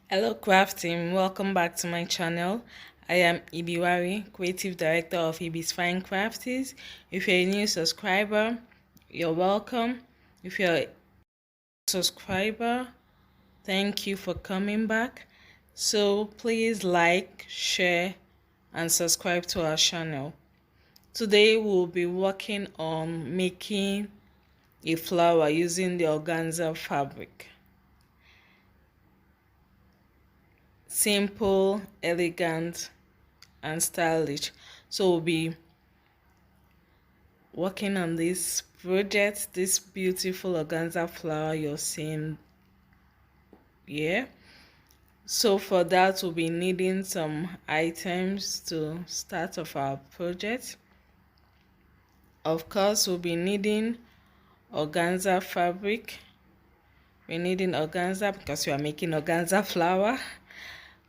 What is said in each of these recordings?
Hello craft team, welcome back to my channel. I am Ibiwari, creative director of Ibi's Fine Crafties. If you're a new subscriber, you're welcome. If you're a subscriber, thank you for coming back. So please like, share and subscribe to our channel. Today we'll be working on making a flower using the organza fabric. Simple, elegant and stylish. So we'll be working on this project, this beautiful organza flower you're seeing here. So for that we'll be needing some items to start off our project. Of course, we'll be needing organza fabric. We're needing organza because we are making organza flower.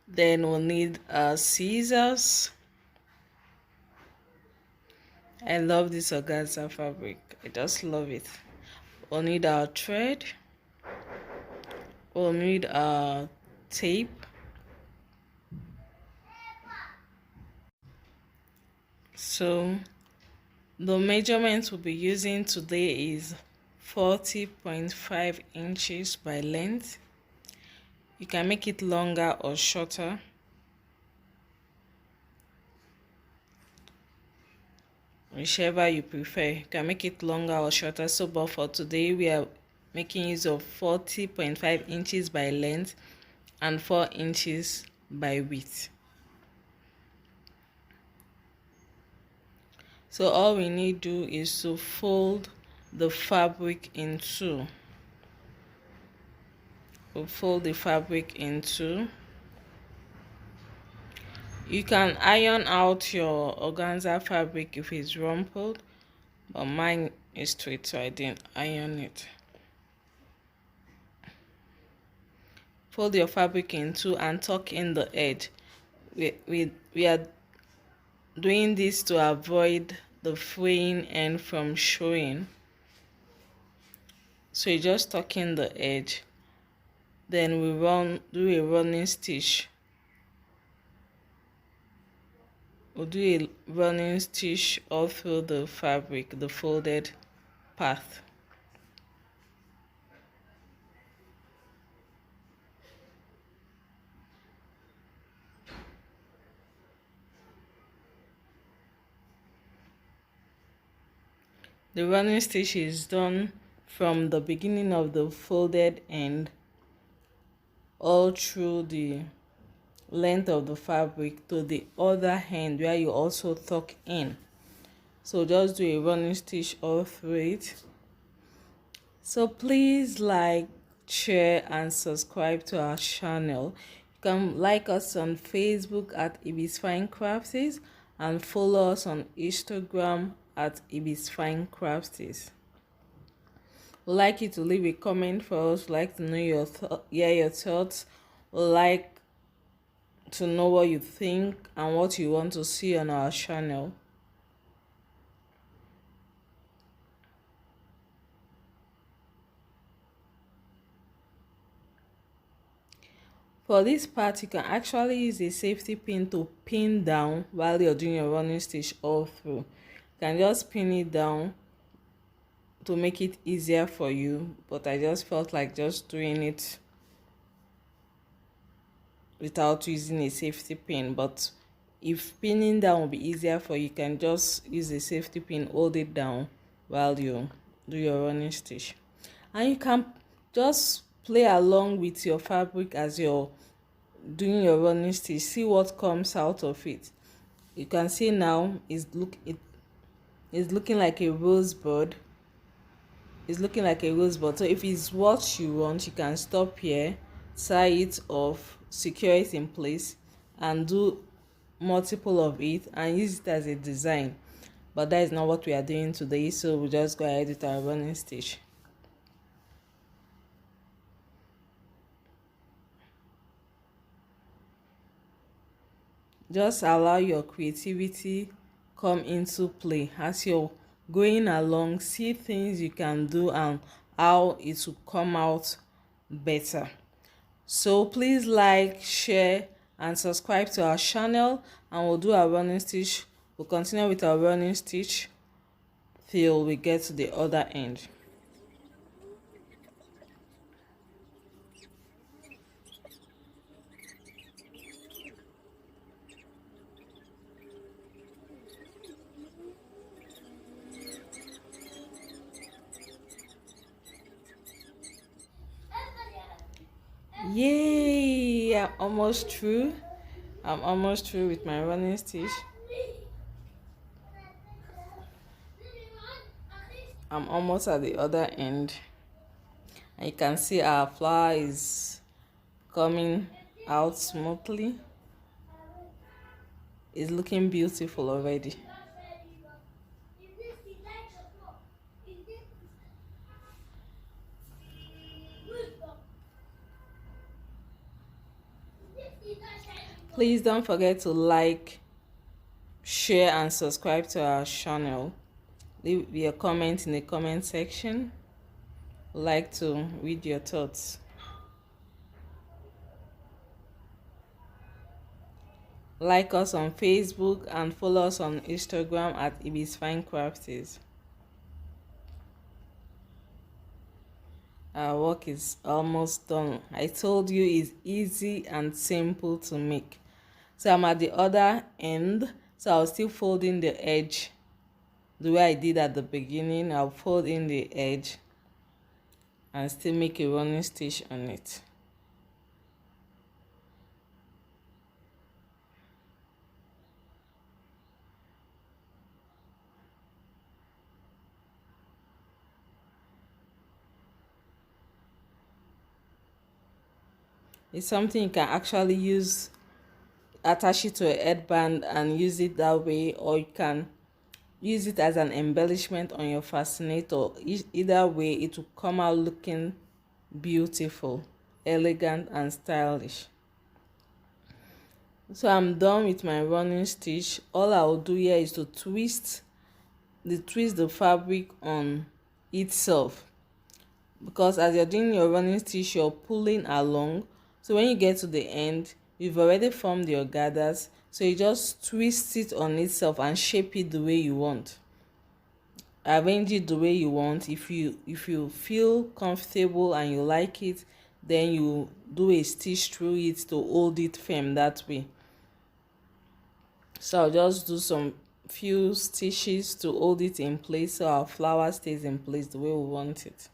Then we'll need scissors. I love this organza fabric. I just love it. We'll need our thread. We'll need our tape. So the measurements we'll be using today is 40.5 inches by length. You can make it longer or shorter. Whichever you prefer. You can make it longer or shorter. So but for today we are making use of 40.5 inches by length and 4 inches by width. So all we need to do is to fold the fabric in two. We'll fold the fabric in two. You can iron out your organza fabric if it's rumpled, but mine is straight, so I didn't iron it. Fold your fabric in two and tuck in the edge. We are doing this to avoid the fraying end from showing. So you just tuck in the edge. Then we do a running stitch. We'll do a running stitch all through the fabric, the folded path. The running stitch is done from the beginning of the folded end all through the length of the fabric to the other end where you also tuck in. So just do a running stitch all through it. So please like, share and subscribe to our channel. You can like us on Facebook at Ibi's Fine Crafties and follow us on Instagram at Ibi's Fine Crafties. We'd like you to leave a comment for us. We'd like to know your thoughts. We'd like to know what you think and what you want to see on our channel. For this part, you can actually use a safety pin to pin down while you're doing your running stitch all through. You can just pin it down to make it easier for you, but I just felt like just doing it without using a safety pin. But if pinning down will be easier for you, you can just use a safety pin, hold it down while you do your running stitch, and you can just play along with your fabric as you're doing your running stitch. See what comes out of it. You can see now it is looking like a rosebud. It's looking like a rosebud. So if it's what you want, you can stop here, tie it off, secure it in place and do multiple of it and use it as a design. But that is not what we are doing today, so we'll just go ahead with our running stitch. Just allow your creativity come into play as you're going along. See things you can do and how it will come out better. So please like, share and subscribe to our channel, and we'll do our running stitch. We'll continue with our running stitch till we get to the other end. Yay! I'm almost through. I'm almost through with my running stitch. I'm almost at the other end. And you can see our flower is coming out smoothly. It's looking beautiful already. Please don't forget to like, share and subscribe to our channel. Leave your comment in the comment section. I'd like to read your thoughts. Like us on Facebook and follow us on Instagram at Ibis Fine Crafties. Our work is almost done. I told you it's easy and simple to make. So I'm at the other end, so I'll still fold in the edge the way I did at the beginning. I'll fold in the edge and still make a running stitch on it. It's something you can actually use, attach it to a headband and use it that way, or you can use it as an embellishment on your fascinator. Either way, it will come out looking beautiful, elegant and stylish. So I'm done with my running stitch. All I'll do here is to twist the fabric on itself, because as you're doing your running stitch, you're pulling along. So when you get to the end, you've already formed your gathers, so you just twist it on itself and shape it the way you want. Arrange it the way you want. If you feel comfortable and you like it, then you do a stitch through it to hold it firm that way. So I'll just do some few stitches to hold it in place so our flower stays in place the way we want it.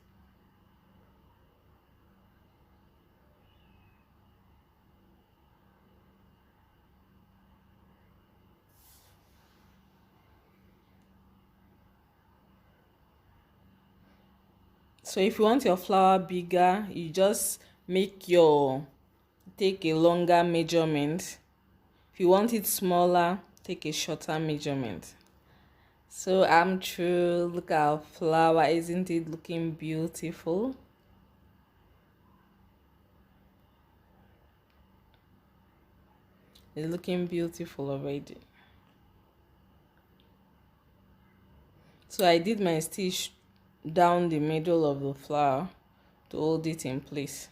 So if you want your flower bigger, you just take a longer measurement. If you want it smaller, take a shorter measurement. So I'm through. Look at our flower. Isn't it looking beautiful? It's looking beautiful already. So I did my stitch down the middle of the flower to hold it in place.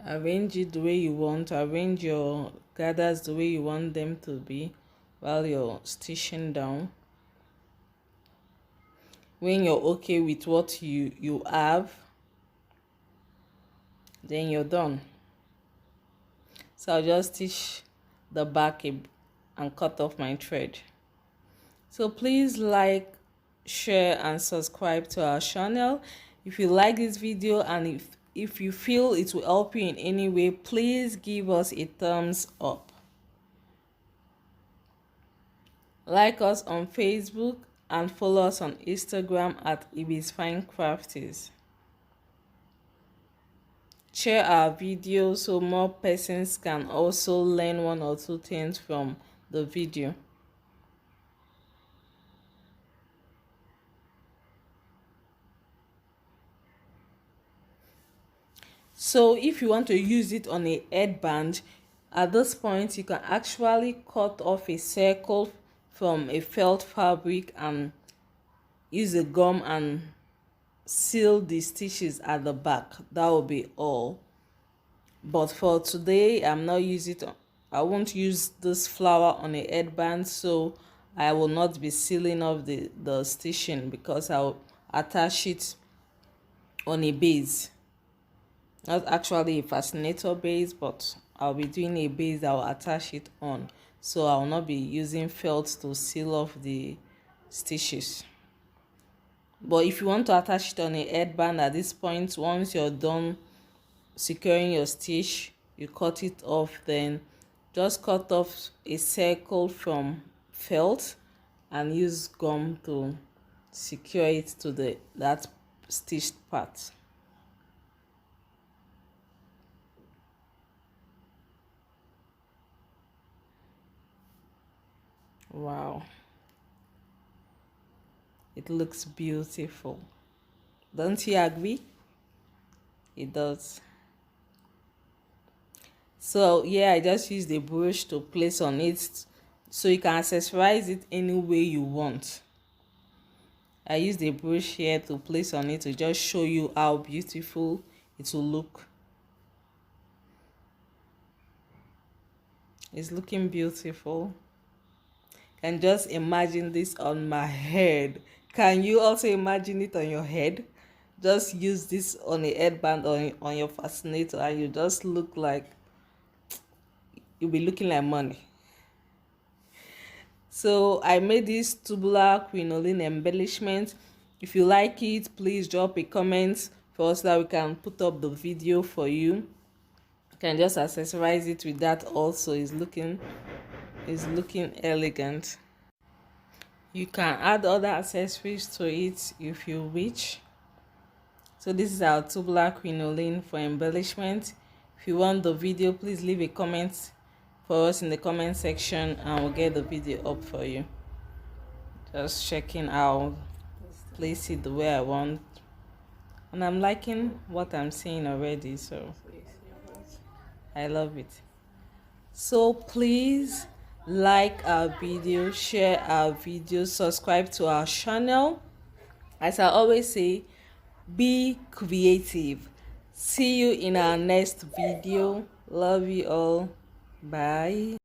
Arrange it the way you want. Arrange your gathers the way you want them to be while you're stitching down. When you're okay with what you have, then you're done. So I'll just stitch the back and cut off my thread. So please like, share and subscribe to our channel. If you like this video and if you feel it will help you in any way, please give us a thumbs up. Like us on Facebook and follow us on Instagram at Ibis Fine Crafties. Share our video so more persons can also learn one or two things from the video. So if you want to use it on a headband, at this point you can actually cut off a circle from a felt fabric and use a gum and seal the stitches at the back. That will be all. But for today, I won't use this flower on a headband, so I will not be sealing off the stitching because I'll attach it on a base. Not actually a fascinator base, but I'll be doing a base that will attach it on, so I will not be using felt to seal off the stitches. But if you want to attach it on a headband at this point, once you're done securing your stitch, you cut it off. Then just cut off a circle from felt and use gum to secure it to that stitched part. Wow, it looks beautiful. Don't you agree? It does. So yeah, I just used a brush to place on it, so you can accessorize it any way you want. I used a brush here to place on it to just show you how beautiful it will look. It's looking beautiful. Can just imagine this on my head. Can you also imagine it on your head? Just use this on a headband on your fascinator and you just look like, you'll be looking like money. So I made this tubular crinoline embellishment. If you like it, please drop a comment for us that we can put up the video for you. You can just accessorize it with that also. It's looking elegant. You can add other accessories to it if you wish. So this is our tubular crinoline for embellishment. If you want the video, please leave a comment for us in the comment section and we'll get the video up for you. Just checking out, place it the way I want, and I'm liking what I'm seeing already, so I love it. So please like our video, share our video, subscribe to our channel. As I always say, be creative. See you in our next video. Love you all. Bye.